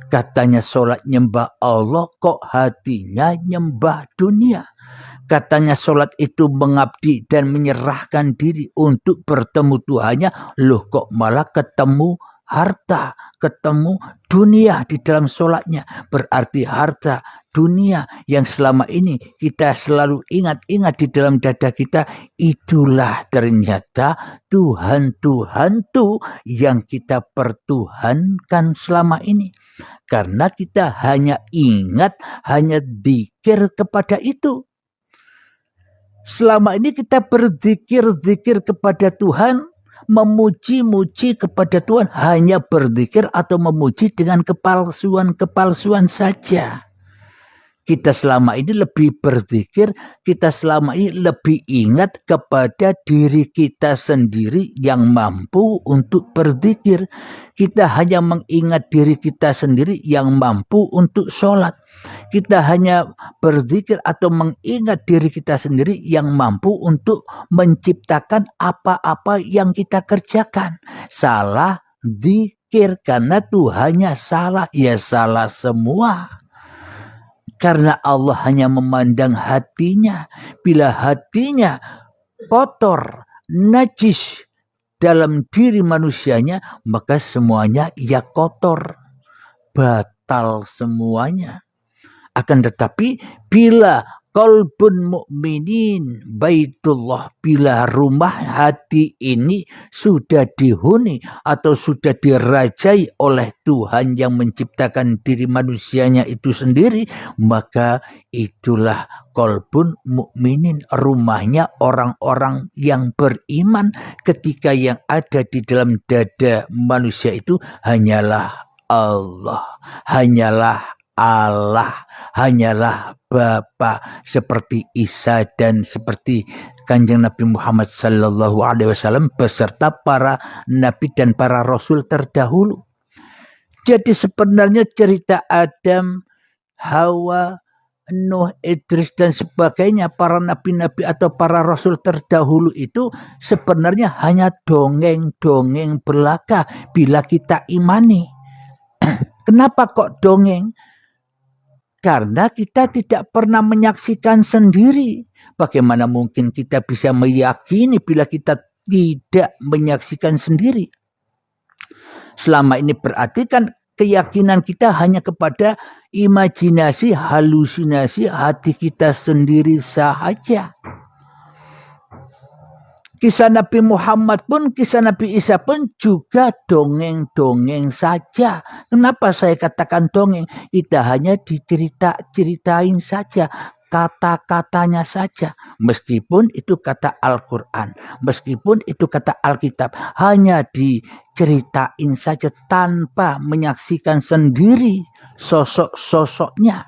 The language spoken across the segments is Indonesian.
Katanya sholat nyembah Allah, kok hatinya nyembah dunia. Katanya sholat itu mengabdi dan menyerahkan diri untuk bertemu Tuhannya. Loh kok malah ketemu harta, ketemu dunia di dalam sholatnya. Berarti harta, dunia yang selama ini kita selalu ingat-ingat di dalam dada kita. Itulah ternyata Tuhan-Tuhan tuh yang kita pertuhankan selama ini. Karena kita hanya ingat, hanya dzikir kepada itu. Selama ini kita berzikir-zikir kepada Tuhan, memuji-muji kepada Tuhan, hanya berzikir atau memuji dengan kepalsuan-kepalsuan saja. Kita selama ini lebih berzikir, kita selama ini lebih ingat kepada diri kita sendiri yang mampu untuk berzikir. Kita hanya mengingat diri kita sendiri yang mampu untuk sholat. Kita hanya berzikir atau mengingat diri kita sendiri yang mampu untuk menciptakan apa-apa yang kita kerjakan. Salah zikir karena Tuhannya salah, ya salah semua. Karena Allah hanya memandang hatinya. Bila hatinya kotor, najis dalam diri manusianya, maka semuanya ya kotor, batal semuanya. Akan tetapi bila qalbun mukminin baitullah, bila rumah hati ini sudah dihuni atau sudah dirajai oleh Tuhan yang menciptakan diri manusianya itu sendiri, maka itulah qalbun mukminin, rumahnya orang-orang yang beriman. Ketika yang ada di dalam dada manusia itu hanyalah Allah, hanyalah Allah, hanyalah Bapa, seperti Isa dan seperti Kanjeng Nabi Muhammad sallallahu alaihi wasallam beserta para nabi dan para rasul terdahulu. Jadi sebenarnya cerita Adam, Hawa, Nuh, Idris dan sebagainya, para nabi-nabi atau para rasul terdahulu itu sebenarnya hanya dongeng-dongeng belaka bila kita imani. Kenapa kok dongeng? Karena kita tidak pernah menyaksikan sendiri. Bagaimana mungkin kita bisa meyakini bila kita tidak menyaksikan sendiri? Selama ini berarti kan keyakinan kita hanya kepada imajinasi, halusinasi hati kita sendiri saja. Kisah Nabi Muhammad pun, kisah Nabi Isa pun juga dongeng-dongeng saja. Kenapa saya katakan dongeng? Kita hanya diceritain saja, kata-katanya saja. Meskipun itu kata Al-Quran, meskipun itu kata Alkitab, hanya diceritain saja tanpa menyaksikan sendiri sosok-sosoknya.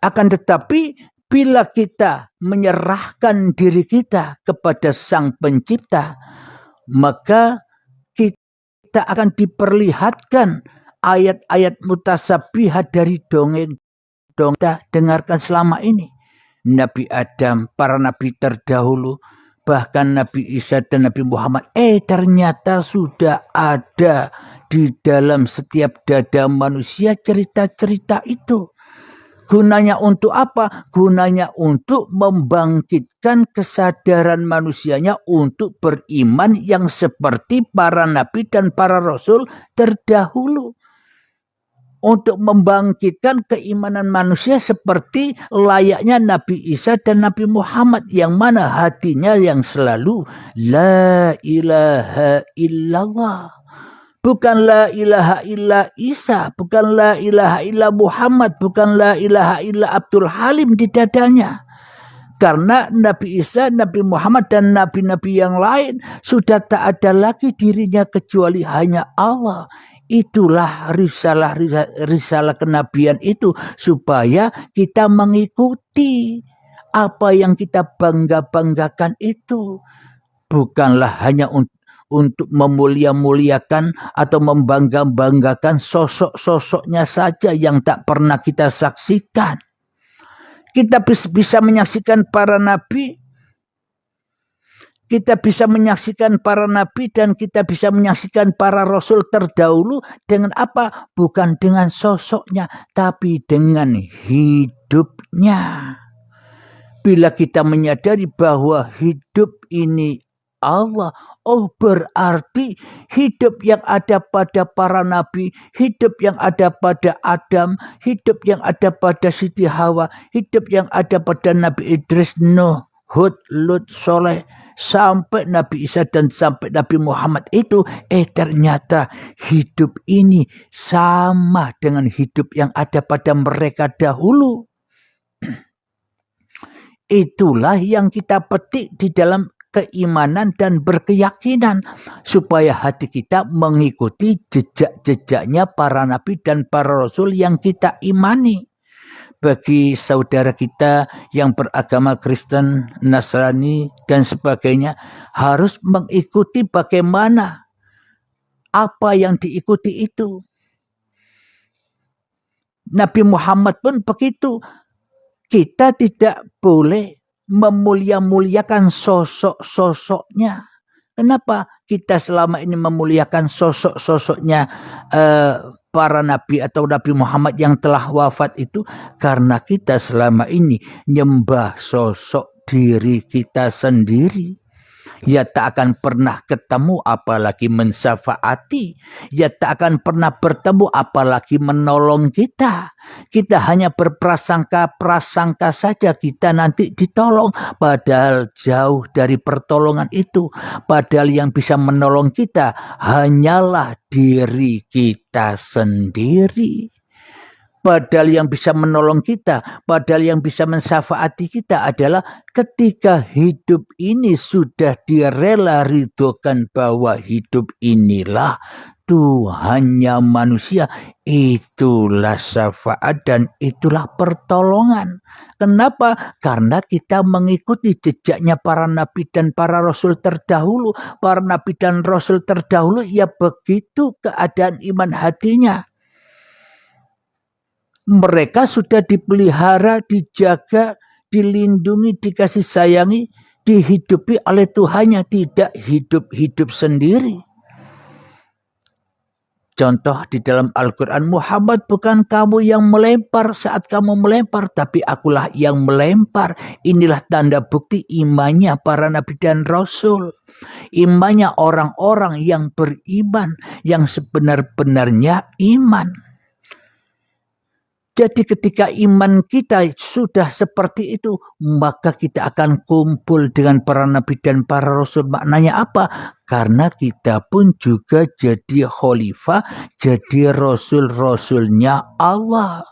Akan tetapi bila kita menyerahkan diri kita kepada Sang Pencipta, maka kita akan diperlihatkan ayat-ayat mutasabihat dari dongeng kita dengarkan selama ini. Nabi Adam, para nabi terdahulu, bahkan Nabi Isa dan Nabi Muhammad, ternyata sudah ada di dalam setiap dada manusia cerita-cerita itu. Gunanya untuk apa? Gunanya untuk membangkitkan kesadaran manusianya untuk beriman yang seperti para nabi dan para rasul terdahulu. Untuk membangkitkan keimanan manusia seperti layaknya Nabi Isa dan Nabi Muhammad, yang mana hatinya yang selalu la ilaha illallah. Bukan la ilaha illa Isa, bukan la ilaha illa Muhammad, bukan la ilaha illa Abdul Halim di dadanya. Karena Nabi Isa, Nabi Muhammad dan nabi-nabi yang lain sudah tak ada lagi dirinya kecuali hanya Allah. Itulah risalah kenabian itu, supaya kita mengikuti apa yang kita bangga-banggakan itu. Bukanlah hanya untuk memulia-muliakan atau membangga-banggakan sosok-sosoknya saja yang tak pernah kita saksikan. Kita bisa menyaksikan para nabi, Kita bisa menyaksikan para nabi dan kita bisa menyaksikan para rasul terdahulu dengan apa? Bukan dengan sosoknya, tapi dengan hidupnya. Bila kita menyadari bahwa hidup ini Allah, oh berarti hidup yang ada pada para nabi, hidup yang ada pada Adam, hidup yang ada pada Siti Hawa, hidup yang ada pada Nabi Idris, Nuh, Hud, Lut, Soleh, sampai Nabi Isa dan sampai Nabi Muhammad itu, ternyata hidup ini sama dengan hidup yang ada pada mereka dahulu. Itulah yang kita petik di dalam keimanan dan berkeyakinan supaya hati kita mengikuti jejak-jejaknya para nabi dan para rasul yang kita imani. Bagi saudara kita yang beragama Kristen, Nasrani dan sebagainya harus mengikuti bagaimana apa yang diikuti itu. Nabi Muhammad pun begitu. Kita tidak boleh memulia-muliakan sosok-sosoknya. Kenapa kita selama ini memuliakan sosok-sosoknya para nabi atau Nabi Muhammad yang telah wafat itu? Karena kita selama ini nyembah sosok diri kita sendiri. Ya tak akan pernah ketemu apalagi mensyafaati. Ya tak akan pernah bertemu apalagi menolong kita. Kita hanya berprasangka-prasangka saja kita nanti ditolong. Padahal jauh dari pertolongan itu. Padahal yang bisa menolong kita hanyalah diri kita sendiri. Padahal yang bisa menolong kita, padahal yang bisa mensyafaati kita adalah ketika hidup ini sudah direla ridhokan bahwa hidup inilah Tuhannya manusia. Itulah syafaat dan itulah pertolongan. Kenapa? Karena kita mengikuti jejaknya para nabi dan para rasul terdahulu. Para nabi dan rasul terdahulu ya begitu keadaan iman hatinya. Mereka sudah dipelihara, dijaga, dilindungi, dikasih sayangi, dihidupi oleh Tuhannya, tidak hidup-hidup sendiri. Contoh di dalam Al-Quran, Muhammad bukan kamu yang melempar saat kamu melempar, tapi akulah yang melempar. Inilah tanda bukti imannya para nabi dan rasul. Imannya orang-orang yang beriman, yang sebenar-benarnya iman. Jadi ketika iman kita sudah seperti itu, maka kita akan kumpul dengan para nabi dan para rasul. Maknanya apa? Karena kita pun juga jadi khalifah, jadi rasul-rasulnya Allah.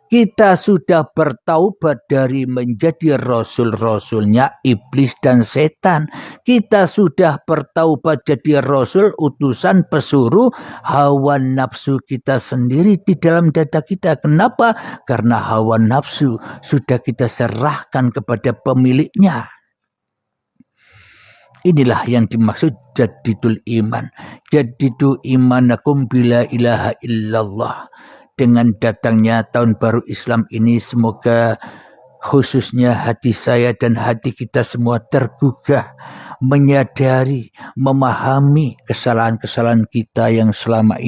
Kita sudah bertaubat dari menjadi rasul-rasulnya iblis dan setan. Kita sudah bertaubat jadi rasul utusan pesuruh hawa nafsu kita sendiri di dalam dada kita. Kenapa? Karena hawa nafsu sudah kita serahkan kepada pemiliknya. Inilah yang dimaksud jadidul iman. Jadidu imanakum bila ilaha illallah. Dengan datangnya tahun baru Islam ini, semoga khususnya hati saya dan hati kita semua tergugah, menyadari, memahami kesalahan-kesalahan kita yang selama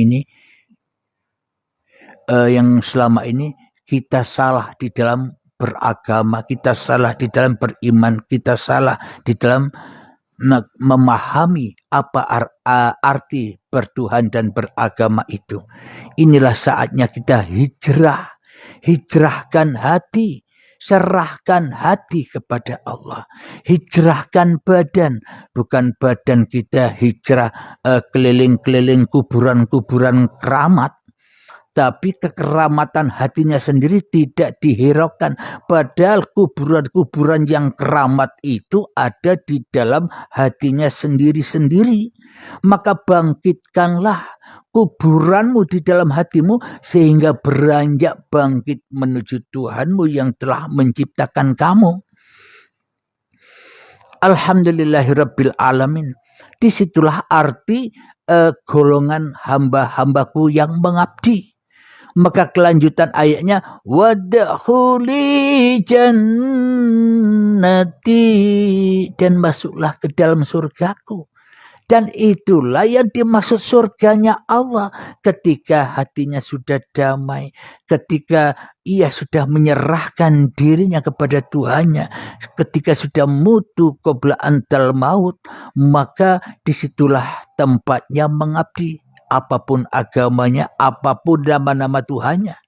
ini kita salah di dalam beragama, kita salah di dalam beriman, kita salah di dalam memahami apa arti bertuhan dan beragama itu. Inilah saatnya kita hijrah. Hijrahkan hati. Serahkan hati kepada Allah. Hijrahkan badan. Bukan badan kita hijrah keliling-keliling kuburan-kuburan keramat. Tapi kekeramatan hatinya sendiri tidak dihiraukan. Padahal kuburan-kuburan yang keramat itu ada di dalam hatinya sendiri-sendiri. Maka bangkitkanlah kuburanmu di dalam hatimu sehingga beranjak bangkit menuju Tuhanmu yang telah menciptakan kamu. Alhamdulillahirabbil alamin. Disitulah arti golongan hamba-hambaku yang mengabdi. Maka kelanjutan ayatnya, wadkhuli jannati, dan masuklah ke dalam surgaku. Dan itulah yang dimaksud surganya Allah, ketika hatinya sudah damai, ketika ia sudah menyerahkan dirinya kepada Tuhannya, ketika sudah mutu qabla antal maut, maka disitulah tempatnya mengabdi, apapun agamanya, apapun nama-nama Tuhannya.